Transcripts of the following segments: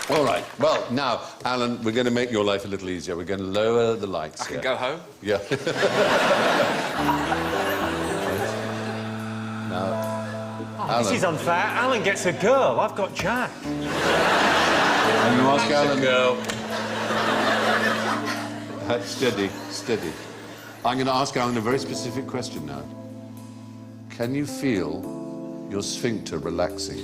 All right. Well, now, Alan, we're going to make your life a little easier. We're going to lower the lights. I can go home? Yeah. Now, Alan. This is unfair. Alan gets a girl. I've got Jack. I'm going to ask Alan. Girl. Steady, steady. I'm going to ask Alan a very specific question now. Can you feel your sphincter relaxing?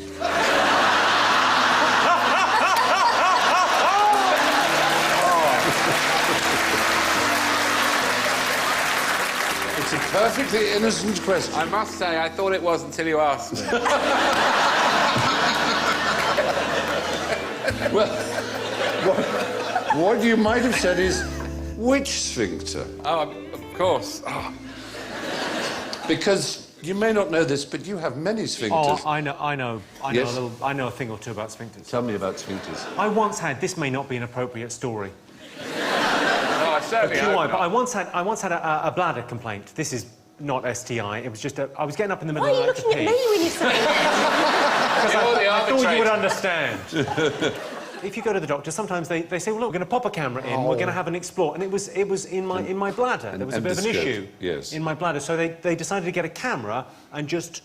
It's a perfectly innocent question. I must say, I thought it was until you asked me. Well, what you might have said is, which sphincter? Oh, of course. Oh. Because you may not know this, but you have many sphincters. Oh, I know Yes? I know a thing or two about sphincters. Tell me about sphincters. I once had, this may not be an appropriate story. No, I certainly hope but not. I once had a bladder complaint. This is not STI, it was just I was getting up in the middle Why are of the you night to looking pee. at me when you say that? Because I thought you would understand. If you go to the doctor, sometimes they say, well, look, we're going to pop a camera in, we're going to have an explore. And it was in my bladder. There was a bit of an issue in my bladder. So they decided to get a camera and just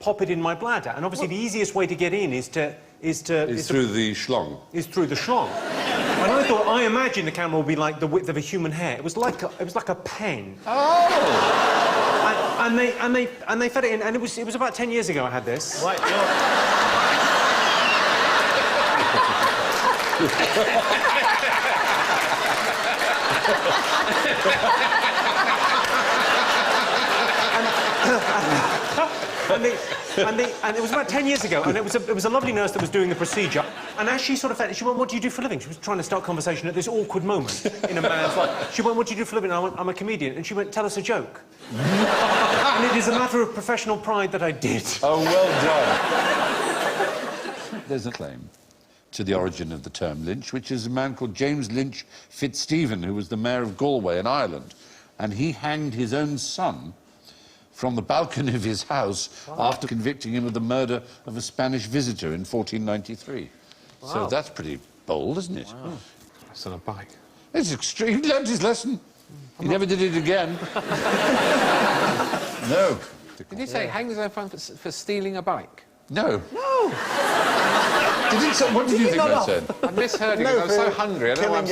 pop it in my bladder. And obviously the easiest way to get in is through the schlong. Is through the schlong. And I imagined the camera would be like the width of a human hair. It was like a pen. Oh! And they fed it in, and it was about 10 years ago I had this. Right, and it was about 10 years ago, and it was a lovely nurse that was doing the procedure. And as she sort of fed it, she went, "What do you do for a living?" She was trying to start conversation at this awkward moment in a man's life. She went, "What do you do for a living?" And I went, "I'm a comedian." And she went, "Tell us a joke." And it is a matter of professional pride that I did. Oh, well done. There's a claim to the origin of the term lynch, which is a man called James Lynch Fitzstephen, who was the mayor of Galway in Ireland. And he hanged his own son from the balcony of his house after convicting him of the murder of a Spanish visitor in 1493. Wow. So that's pretty bold, isn't it? Wow. That's on a bike. It's extreme. He learned his lesson. He never did it again. No. Did you say hang his own phone for stealing a bike? No. No. What did you think I said? I misheard you because I'm so hungry. I don't know why I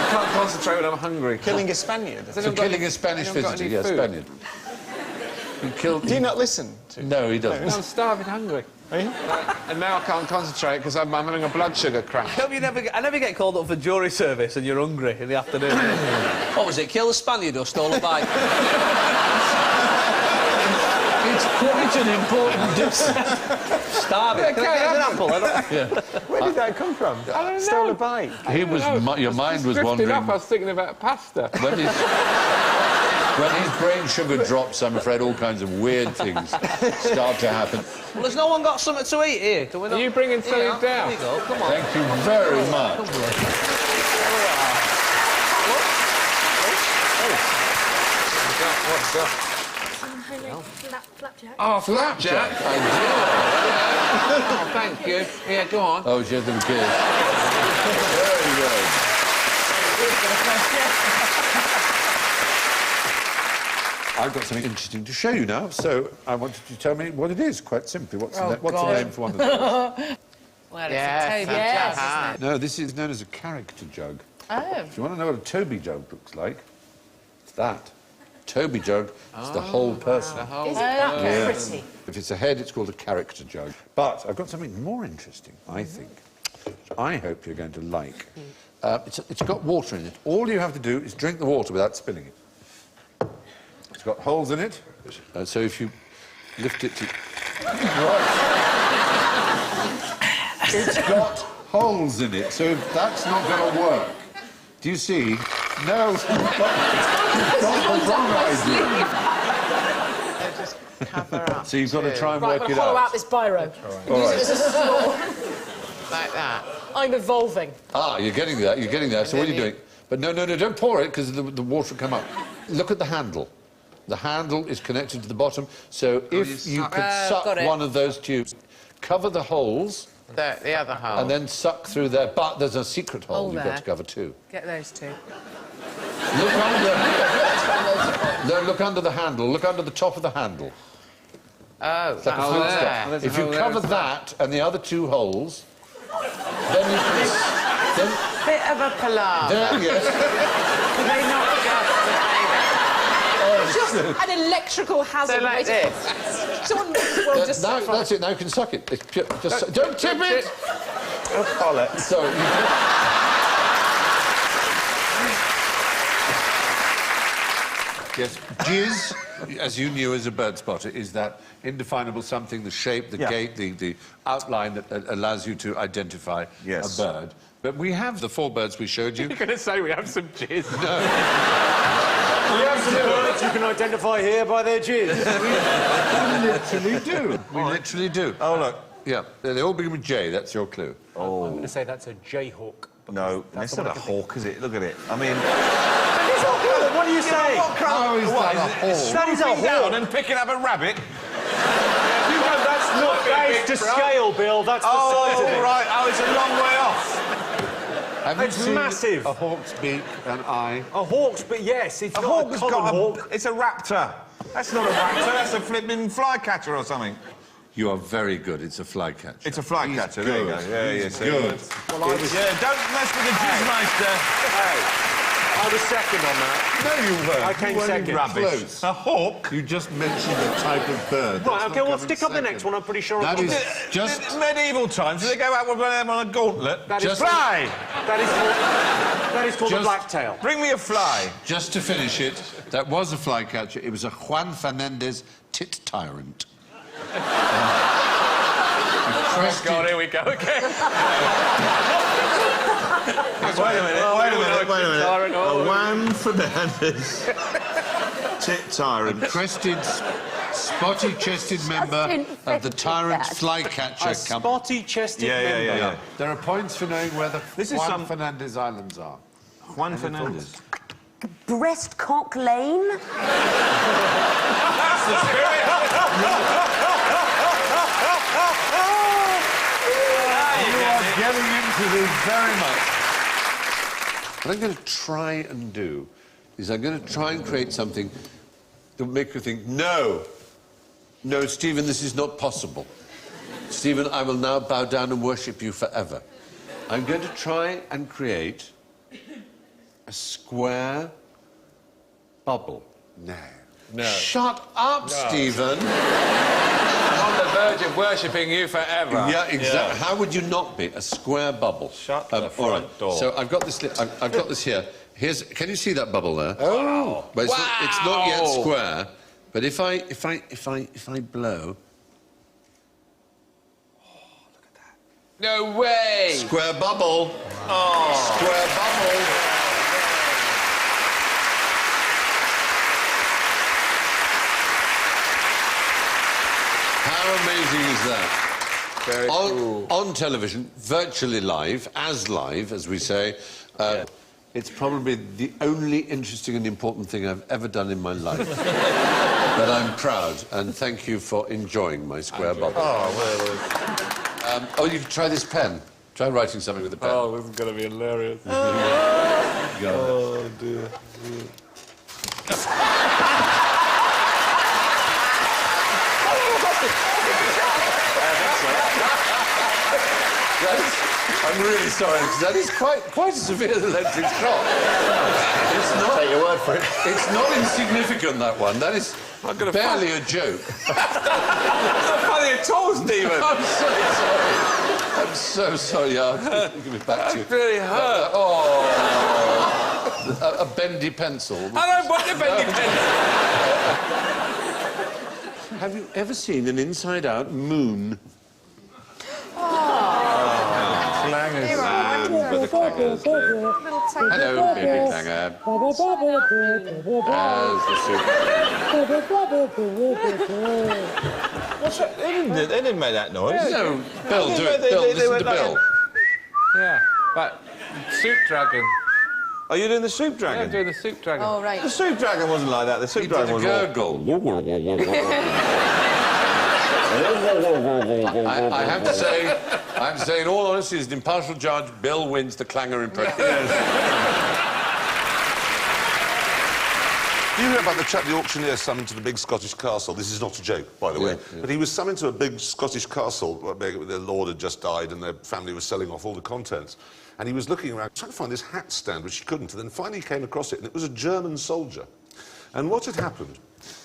can't concentrate when I'm hungry. Killing a Spaniard. For killing a Spanish visitor, yes, Spaniard. He killed... Do you not listen to... No, he doesn't. No, I'm starving hungry. Are you? And now I can't concentrate because I'm having a blood sugar crash. I never get called up for jury service and you're hungry in the afternoon. What was it, kill a Spaniard or stole a bike? It's quite an important difference. Starving. Can I get an apple? Yeah. Where did that come from? I don't know. Stole a bike. Your mind was wandering. Up, I was thinking about pasta. When his brain sugar drops, I'm afraid all kinds of weird things start to happen. Well, has no one got something to eat here? Can we not... Are you bringing something down? There you go, come on. Thank you very much. What's that? Flapjack. Oh, flapjack. I Oh, thank you. Yeah, go on. do. Oh, she has them kids. Very good. I've got something interesting to show you now, so I want you to tell me what it is, quite simply. What's the name for one of those? Well, it's a Toby jug, isn't it? No, this is known as a character jug. Oh. If you want to know what a Toby jug looks like, it's that. Toby jug is the whole person. Isn't that pretty? If it's a head, it's called a character jug. But I've got something more interesting, I think, which I hope you're going to like. It's got water in it. All you have to do is drink the water without spilling it. It's got holes in it. So if you lift it to... Right. It's got holes in it, so that's not going to work. Do you see? No, it's got the wrong idea. Just cover up. So you've got to try and Right, work I'm it going to hollow out. out this biro. All Use right. it as a straw. Like that. I'm evolving. Ah, you're getting there, you're getting there. So what are you doing? But no, don't pour it, because the water will come up. Look at the handle. The handle is connected to the bottom, so if you could suck one of those tubes, cover the holes... The other hole. And then suck through there. But there's a secret hole you've got to cover too. Get those two. Look under... No, look under the handle. Look under the top of the handle. Oh, It's like a food stuff. If you cover that and the other two holes, then you can... Then, Bit of a palaver. yes. Can they not just Just an electrical hazard. They're like this. Someone well just Now, that's it. Now you can suck it. It's pure, just don't tip it. So yes, jizz, as you knew as a bird spotter, is that indefinable something, the shape, the gait, the outline that allows you to identify a bird. But we have the 4 birds we showed you. You're going to say we have some jizz. No. We have some birds you can identify here by their jizz. We literally do. We literally do. Oh, look. Yeah, they all begin with J, that's your clue. I'm going to say that's a jayhawk. No, it's not a hawk, is it? Look at it. I mean... What do you say? How is that a hawk? That is a hawk. and picking up a rabbit? That's not... That is to scale, Bill. That's the size of it. right. Oh, it's a long way off. Have you It's seen massive. a hawk's beak and eye? A hawk's, but yes, it's A not hawk a has common got hawk. It's a raptor. That's not a raptor. That's a flipping flycatcher or something. You are very good. It's a flycatcher. It's a flycatcher. There you go. Yeah, see. Good. Well, I was... Yeah, don't mess with the jizzmeister. I was second on that. No, you weren't. I came You weren't second. even close. A hawk? You just mentioned a type of bird. Right, That's OK, not well, coming stick up the second. next one. I'm pretty sure... That I'm... is just... In medieval times, did they go out with them on a gauntlet? That is just- Fly! That is called a Just- blacktail. Bring me a fly. Just to finish it, that was a flycatcher. It was a Juan Fernandez tit tyrant. God, here we go again. Wait a minute. A Juan Fernandez tit tyrant. Crested, spotty-chested member of the Tyrant Flycatcher A Company. spotty-chested member. Yeah. There are points for knowing where the This is Juan some- Fernandez Islands are. Juan Fernandez. Breastcock Lane? That's the spirit. You are getting into this very much. What I'm going to try and do is I'm going to try and create something that will make you think, no, Stephen, this is not possible. Stephen, I will now bow down and worship you forever. I'm going to try and create a square bubble. No. Shut up, Stephen. I'm on the verge of worshipping you forever. Yeah, exactly. How would you not be? A square bubble. Shut the all front right. door. So I've got this. I've got this here. Can you see that bubble there? Oh. But it's not yet square. But if I blow, No way! square bubble. Oh. Square bubble. How amazing is that? Very cool. On television, virtually live, as we say, it's probably the only interesting and important thing I've ever done in my life. But I'm proud, and thank you for enjoying my square bubble. Oh, you can try this pen. Try writing something with the pen. Oh, this is going to be hilarious. Oh, dear. I'm really sorry, because that is quite a severe electric shock. It's not... Take your word for it. It's not insignificant, that one. That is barely a joke. That's not funny at all, Stephen. I'm so sorry. I'll give it back to you. Really hurt. A bendy pencil. I don't want the bendy pencil. have you ever seen an inside-out moon? Clangers. For the clangers. Hello, baby clanger. There's the soup. What's that? They didn't make that noise. No, Bill, do it. Bill, listen to Bill. Yeah, but soup dragon. Are you doing the soup Yeah, dragon? I'm doing the soup dragon. Oh, right. The soup dragon wasn't like that. The soup He did dragon a was gurgle. I have to say, in all honesty, as an impartial judge, Bill wins the clanger impression. Do you hear about the chap, the auctioneer, summoned to the big Scottish castle? This is not a joke, by the way. Yeah. But he was summoned to a big Scottish castle where their lord had just died and their family was selling off all the contents. And he was looking around, trying to find this hat stand, which he couldn't, and then finally he came across it, and it was a German soldier. And what had happened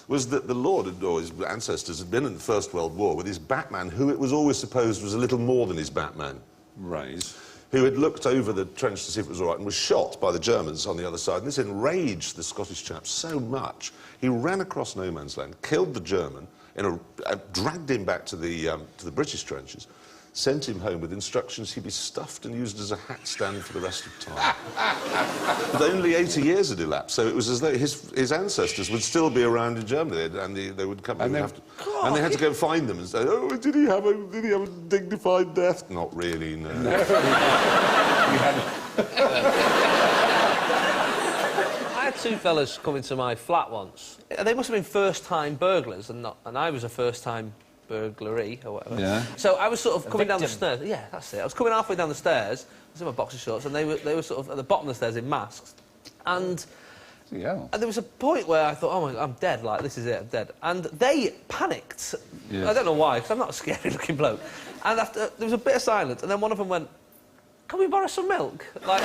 was that the lord, or his ancestors, had been in the First World War with his Batman, who it was always supposed was a little more than his Batman. Right. Who had looked over the trench to see if it was all right and was shot by the Germans on the other side. And this enraged the Scottish chap so much, he ran across no man's land, killed the German, dragged him back to the British trenches, sent him home with instructions he'd be stuffed and used as a hat stand for the rest of time. But only 80 years had elapsed, so it was as though his ancestors would still be around in Germany, and they would come and they had to go find them and say, "Oh, did he have a dignified death?" Not really, no. I had two fellas come into my flat once. They must have been first-time burglars, and I was a first-time burglary or whatever. Yeah. So I was sort of coming down the stairs. Yeah, that's it. I was coming halfway down the stairs. I was in my boxer shorts, and they were sort of at the bottom of the stairs in masks. And there was a point where I thought, oh my God, I'm dead. Like, this is it. I'm dead. And they panicked. Yes. I don't know why, because I'm not a scary-looking bloke. And after there was a bit of silence, and then one of them went, "Can we borrow some milk?" Like.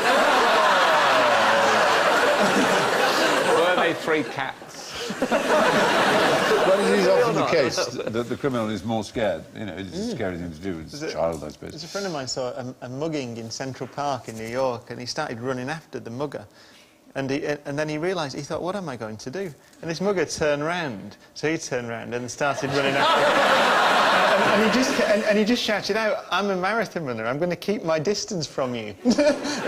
Were they three cats? Well, it is often the case that the criminal is more scared. You know, it's a scary thing to do as a child, I suppose. There's a friend of mine saw a mugging in Central Park in New York, and he started running after the mugger. And then he realised, he thought, what am I going to do? And this mugger turned round, so he turned round and started running after him. and he just shouted out, "I'm a marathon runner, I'm going to keep my distance from you,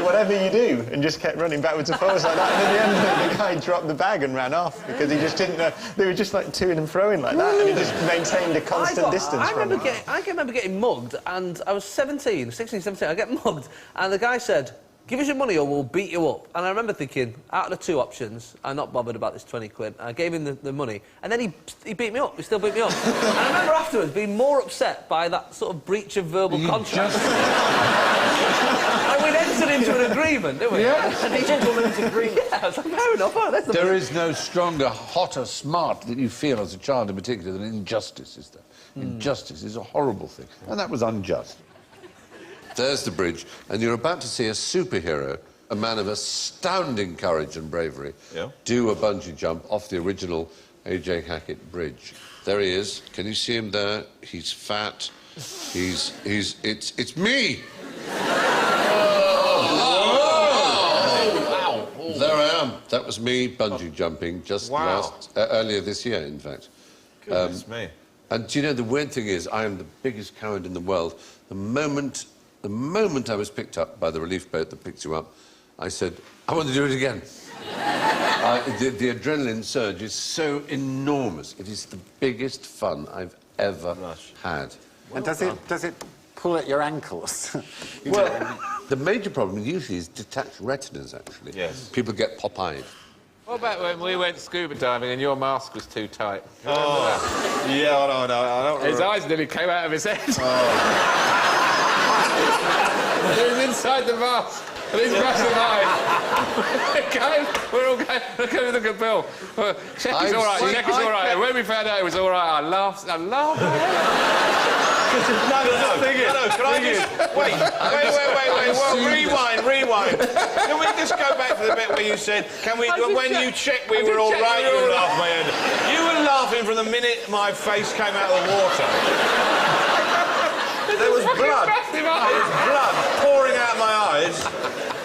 whatever you do," and just kept running backwards and forwards like that. And in the end, the guy dropped the bag and ran off, because he just didn't know. They were just like toing and froing like that, and he just maintained a constant distance from them. I remember getting mugged, and I was 16, 17, I get mugged, and the guy said, "Give us your money or we'll beat you up." And I remember thinking, out of the two options, I'm not bothered about this 20 quid. I gave him the money, and then he beat me up. He still beat me up. And I remember afterwards being more upset by that sort of breach of verbal contract. And we'd entered into an agreement, didn't we? Yes. A gentleman's agreement. Yeah, I was like, fair enough. Oh, that's There is no stronger, hotter smart that you feel as a child in particular than injustice, is there? Injustice is a horrible thing, and that was unjust. There's the bridge, and you're about to see a superhero, a man of astounding courage and bravery, do a bungee jump off the original A.J. Hackett Bridge. There he is. Can you see him there? He's fat. It's me! Oh, wow. There I am. That was me bungee jumping just earlier this year, in fact. Goodness me. And do you know, the weird thing is, I am the biggest coward in the world. The moment I was picked up by the relief boat that picked you up, I said, "I want to do it again." The adrenaline surge is so enormous. It is the biggest fun I've ever had. And does it pull at your ankles? Well, the major problem usually is detached retinas, actually. Yes. People get pop-eyed. What about when we went scuba diving and your mask was too tight? Yeah, I don't His eyes nearly came out of his head. He was inside the mask, and he's massive eyes. We're all going, look at Bill. Check he's all right, check he's all right. And when we found out he was all right, I laughed. No, can I just... Wait. Well, rewind. Can we just go back to the bit where you said, when you checked we were all right, you laughed my head. You were laughing from the minute my face came out of the water. There was blood. There was blood pouring out my eyes.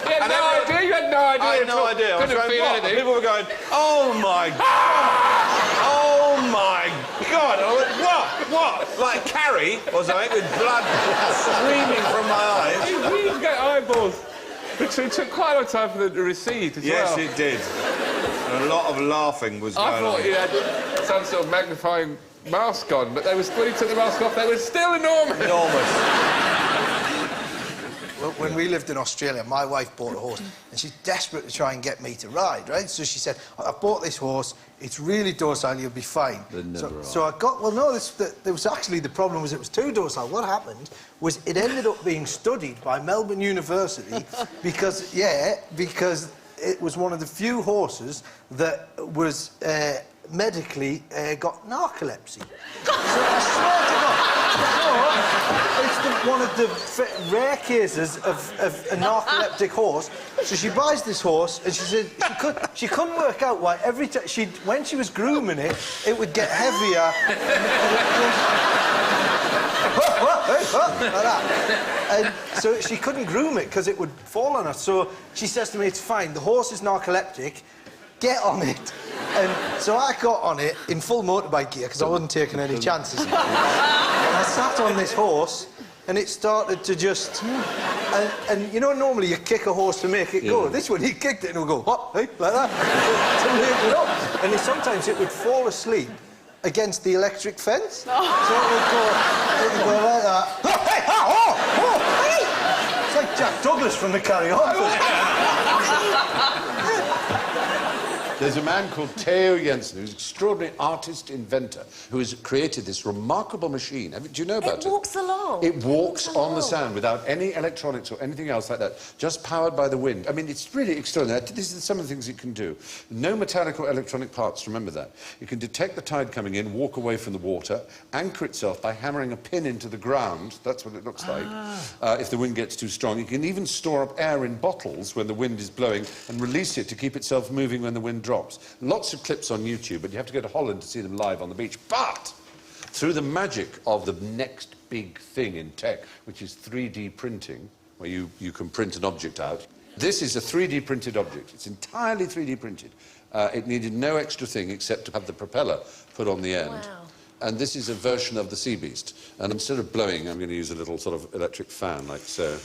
You had no idea? You had no idea? I had no idea. Couldn't have feel anything. People were going, "Oh my God! Oh my God!" like Carrie or something, with blood streaming from my eyes. You really get eyeballs. But it took quite a long time for them to recede as well. Yes, it did. And a lot of laughing was going on. I thought he had some sort of magnifying mask on, but when he took the mask off, they were still enormous. Enormous. When we lived in Australia, my wife bought a horse, and she's desperate to try and get me to ride, right? So she said, I bought this horse, it's really docile, you'll be fine. So I got, well, no, there was actually, the problem was it was too docile. What happened was it ended up being studied by Melbourne University because it was one of the few horses that was medically got narcolepsy. So I swear to God, it's one of the rare cases of a narcoleptic horse. So she buys this horse, and she said she couldn't work out why every time when she was grooming it, it would get heavier. Like that. And so she couldn't groom it because it would fall on her. So she says to me, "It's fine. The horse is narcoleptic. Get on it." And so I got on it in full motorbike gear because I wasn't taking any chances. And I sat on this horse, and it started to just... And you know, normally you kick a horse to make it go. This one, he kicked it and it would go, hop, hey, like that, to make it up. And sometimes it would fall asleep against the electric fence. So it would go like that. Hey, hey! It's like Jack Douglas from the Carry On. There's a man called Theo Jensen, who's an extraordinary artist, inventor, who has created this remarkable machine. Do you know about it? It walks along. It walks on the sand without any electronics or anything else like that, just powered by the wind. I mean, it's really extraordinary. These are some of the things it can do. No metallic or electronic parts, remember that. It can detect the tide coming in, walk away from the water, anchor itself by hammering a pin into the ground. That's what it looks like. If the wind gets too strong. It can even store up air in bottles when the wind is blowing and release it to keep itself moving when the wind drops. Lots of clips on YouTube, but you have to go to Holland to see them live on the beach. But through the magic of the next big thing in tech, which is 3D printing, where you can print an object out. This is a 3D printed object. It's entirely 3D printed. It needed no extra thing except to have the propeller put on the end. Wow. And this is a version of the Sea Beast. And instead of blowing, I'm going to use a little sort of electric fan, like so.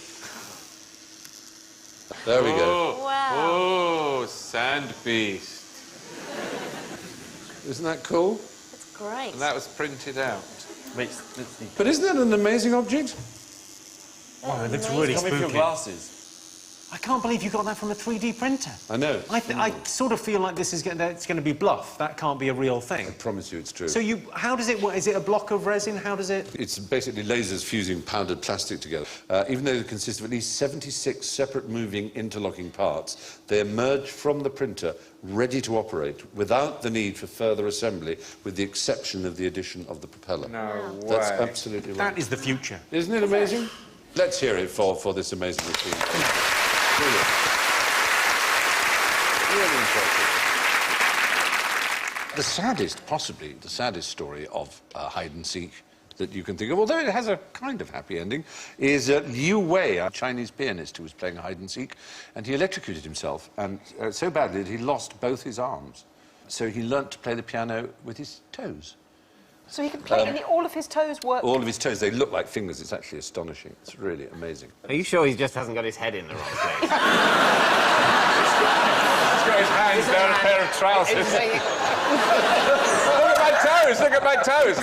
There we go. Wow. Oh, Sand Beast. Isn't that cool? That's great. And that was printed out. But isn't that an amazing object? Oh, it looks really spooky. Your glasses. I can't believe you got that from a 3D printer. I know. I sort of feel like this is going to be bluff. That can't be a real thing. I promise you it's true. So how does it work? Is it a block of resin? How does it... It's basically lasers fusing powdered plastic together. Even though they consist of at least 76 separate moving interlocking parts, they emerge from the printer ready to operate without the need for further assembly, with the exception of the addition of the propeller. No way. That's absolutely right. That is the future. Isn't it amazing? Let's hear it for this amazing machine. Brilliant. Really impressive. Possibly the saddest story of hide and seek that you can think of, although it has a kind of happy ending, is Liu Wei, a Chinese pianist who was playing hide and seek, and he electrocuted himself, and so badly that he lost both his arms. So he learnt to play the piano with his toes. So he can play, and all of his toes work. All of his toes, they look like fingers. It's actually astonishing. It's really amazing. Are you sure he just hasn't got his head in the wrong place? He's got his hands down a pair of trousers. Look at my toes, look at my toes.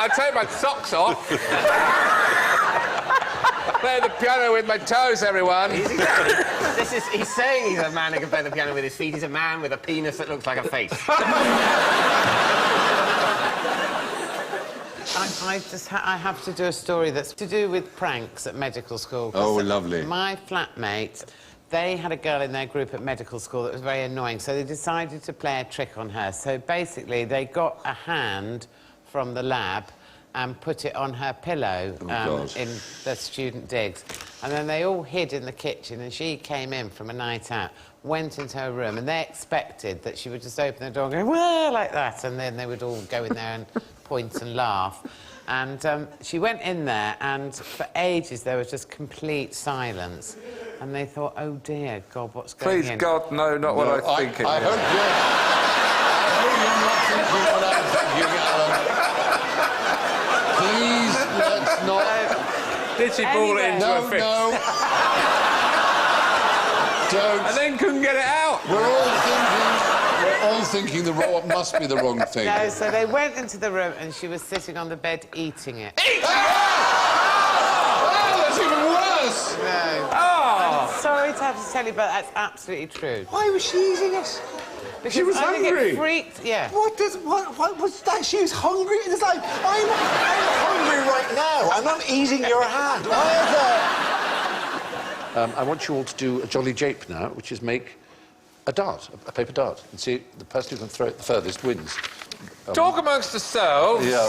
I take my socks off. Play the piano with my toes, everyone. He's saying he's a man who can play the piano with his feet. He's a man with a penis that looks like a face. I have to do a story that's to do with pranks at medical school. Oh, lovely. My flatmate, they had a girl in their group at medical school that was very annoying, so they decided to play a trick on her. So basically, they got a hand from the lab and put it on her pillow in the student digs. And then they all hid in the kitchen, and she came in from a night out, went into her room, and they expected that she would just open the door and go, well, like that, and then they would all go in there and point and laugh. And she went in there, and for ages there was just complete silence. And they thought, oh, dear God, what's going on? Please, God, no, not what I think it I is. hope you're not thinking what I'm thinking, Alan. Did she ball it into a fist? No. Don't. And then couldn't get it out. We're all thinking the wrong must be the wrong thing. No, so they went into the room and she was sitting on the bed eating it. Oh, that's even worse. No. Oh. I'm sorry to have to tell you, but that's absolutely true. Why was she eating it? Because She was I think hungry. It freaked, yeah. What was that? She was hungry. It's like, I'm hungry right now. I'm not eating your hand. Why is that? I want you all to do a jolly jape now, which is make a dart, a paper dart, and see the person who can throw it the furthest wins. Talk amongst yourselves. Yeah.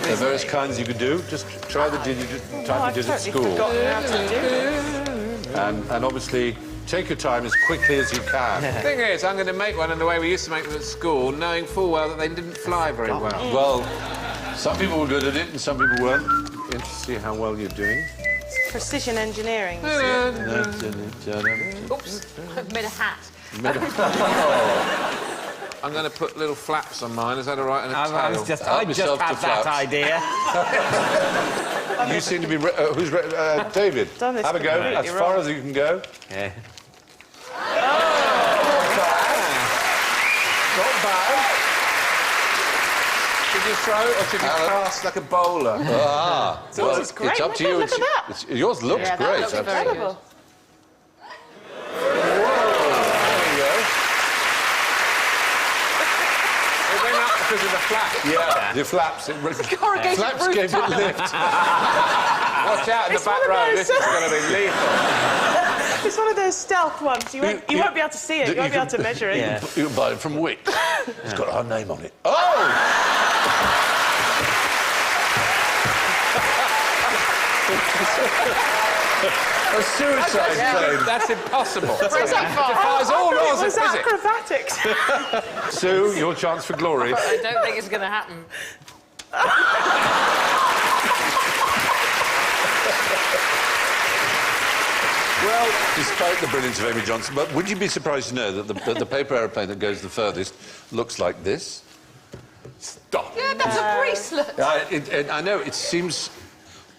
There are various kinds you can do. Just try the type you did at school. And obviously, take your time as quickly as you can. The thing is, I'm going to make one in the way we used to make them at school, knowing full well that they didn't fly very well. Well, some people were good at it and some people weren't. Interested to see how well you're doing. Precision engineering. Oops, I've made a hat. I'm going to put little flaps on mine. Is that all right? And a tail. I just had that idea. You seem to be... who's... David, have a go. As far as you can go. Yeah. Not bad. Should you throw or should you cast like a bowler? Ah, well, is great. it's up to you. Look at that. Yours looks Yeah, great. that looks incredible. It went up because of the flaps. Yeah, the flaps. Corrugated Flaps roof gave it tile. lift. Watch out in the back row. This is going to be lethal. It's one of those stealth ones. You won't be able to see it. You won't be able to measure it. Yeah. You can buy it from Wick. It's got our name on it. Oh! A suicide plane. That's impossible. Where's that from? Defies all laws of was physics. acrobatics. Sue, your chance for glory. I don't think it's going to happen. Well, despite the brilliance of Amy Johnson, but would you be surprised to know that the paper aeroplane that goes the furthest looks like this? Stop. Yeah, that's a bracelet. I know, it seems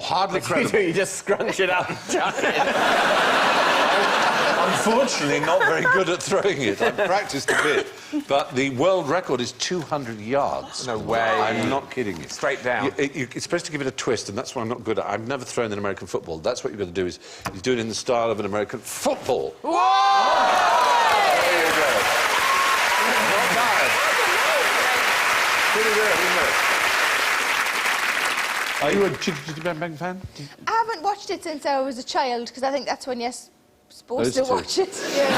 hardly credible. You just scrunch it up and chuck it. Unfortunately, not very good at throwing it. I've practiced a bit. But the world record is 200 yards. No way. I'm not kidding you. Straight down. It's supposed to give it a twist, and that's what I'm not good at. I've never thrown in American football. That's what you've got to do, is you do it in the style of an American football. Whoa! There you go. Not bad. Pretty good, isn't it? Are you a Chitty Bang Bang fan? I haven't watched it since I was a child, because I think that's when you're supposed to watch it. Yeah.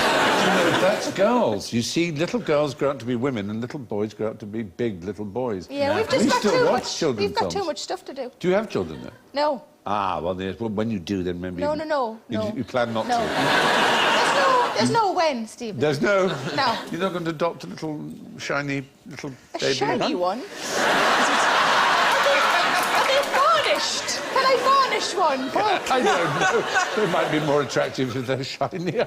You know, that's girls. You see, little girls grow up to be women, and little boys grow up to be big little boys. Yeah, we've just got too much. We've got too much stuff to do. Do you have children, though? No. Ah, well, when you do, then maybe... No. You plan not No. to? There's no when, Stephen. There's no... No. You're not going to adopt a little shiny little A baby? shiny one? Are they varnished? Can I varnish one? I don't know. They might be more attractive if they're shiny.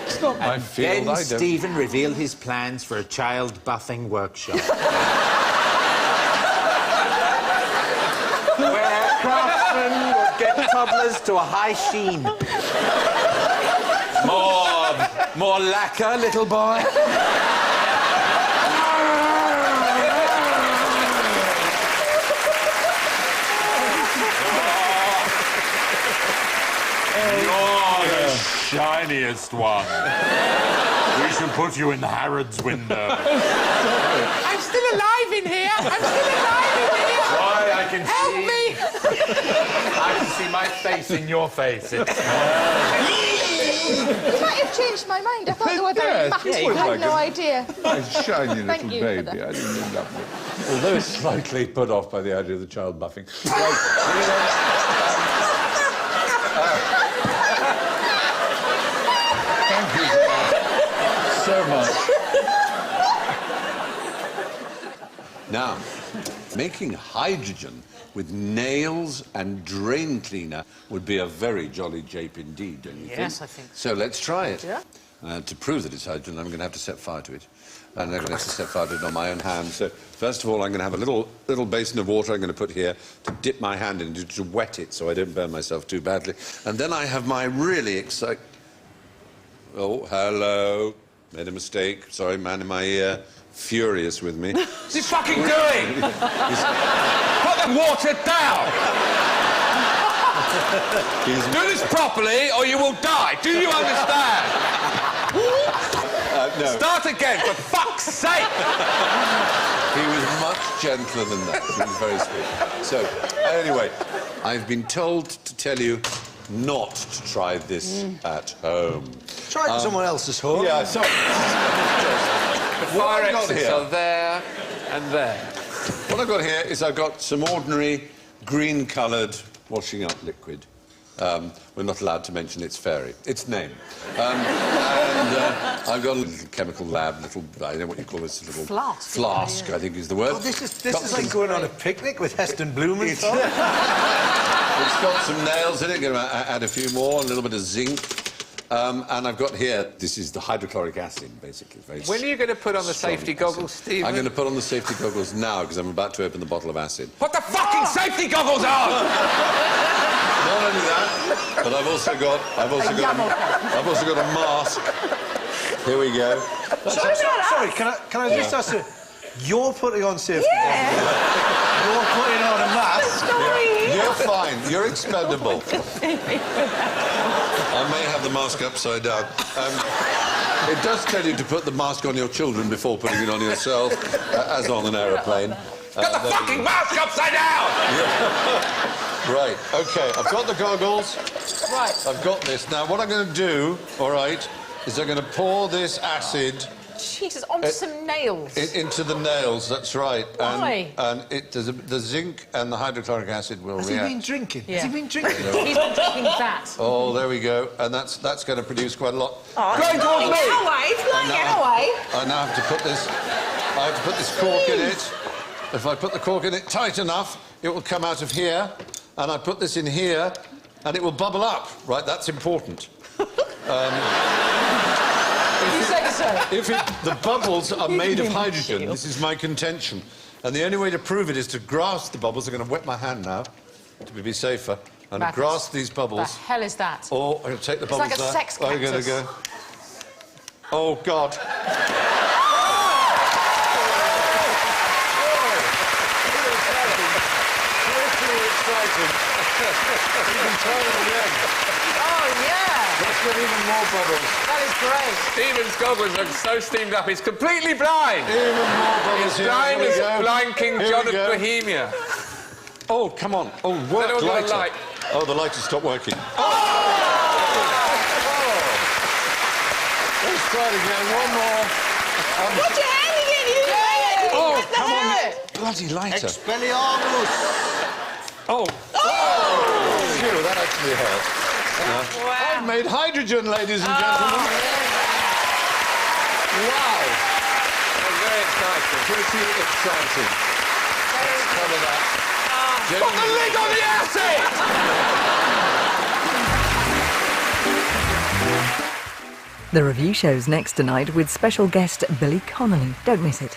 It's not my field. Then Stephen revealed his plans for a child buffing workshop. Where craftsmen would get toddlers to a high sheen. More lacquer, little boy. You're the shiniest one. We should put you in Harrod's window. I'm still alive in here! I'm still alive in here! Why, I can Help see... me! I can see my face in your face. You might have changed my mind. I thought they were very matte. I had no idea. Nice shiny Thank little you for baby. that. I didn't end up with. Although it's slightly put off by the idea of the child buffing. Thank you so much. Now, making hydrogen with nails and drain cleaner would be a very jolly jape indeed, don't you think? Yes, I think so. Let's try it. Yeah. To prove that it's hydrogen, I'm going to have to set fire to it. and I'm going to have to set fire to it on my own hand. So, first of all, I'm going to have a little basin of water I'm going to put here to dip my hand in, to wet it so I don't burn myself too badly. And then I have my really exciting... Oh, hello. Made a mistake. Sorry, man in my ear. Furious with me. What's he fucking doing? Put the water down! Do this properly or you will die. Do you understand? No. Start again, for fuck's sake! He was much gentler than that. He was very sweet. So, anyway, I've been told to tell you not to try this at home. Try it at someone else's home. Yeah, sorry. The fire exits are there and there. What I've got here is I've got some ordinary green-coloured washing up liquid. We're not allowed to mention its name. I've got a little chemical lab, I don't know what you call this, little... Flask, I think is the word. Oh, this is like going on a picnic with Heston Blumenthal. It's got some nails in it, going to add a few more, a little bit of zinc. And I've got here, this is the hydrochloric acid, basically. When are you going to put on the safety goggles, Stephen? I'm going to put on the safety goggles now, because I'm about to open the bottle of acid. Put the fucking safety goggles on! Not only that, but I've also got a mask. Here we go. Sorry, can I just ask you? You're putting on safety goggles. You're putting on a mask. You're fine. You're expendable. I may have the mask upside down. It does tell you to put the mask on your children before putting it on yourself, as on an aeroplane. Get the fucking mask upside down! Right, OK, I've got the goggles. Right. I've got this. Now, what I'm going to do, all right, is I'm going to pour this acid... Jesus, onto some nails. Into the nails, that's right. Why? And the zinc and the hydrochloric acid will react. Has he been drinking? Yeah. Has he been drinking? He's been drinking that. Oh, there we go. And that's going to produce quite a lot. Oh, Going towards me! Get away! Get away! I now have to put this... I have to put this cork in it. If I put the cork in it tight enough, it will come out of here. And I put this in here, and it will bubble up. Right, that's important. You say so. The bubbles are made of hydrogen, this is my contention. And the only way to prove it is to grasp the bubbles. I'm going to wet my hand now, to be safer. And grasp these bubbles. What the hell is that? Or I'm going to take the bubbles like a there. sex I'm going to go. Oh, God. Oh, yeah! Let's get even more bubbles. That is great. Stephen's goggles are so steamed up, he's completely blind. Even more bubbles. He's blind as blind King John of Bohemia. Oh, come on. Oh, work lighter. Light. Oh, the lighter stopped working. Oh! Let's try it again. One more. Put your hand again, you didn't it. Oh, come on. Bloody lighter. Expelliarmus. Oh. Phew, that actually hurt. Wow. I've made hydrogen, ladies and gentlemen. Wow. Very exciting. Pretty exciting. Let's cover that. Put the lid on the acid! The review show's next tonight with special guest Billy Connolly. Don't miss it.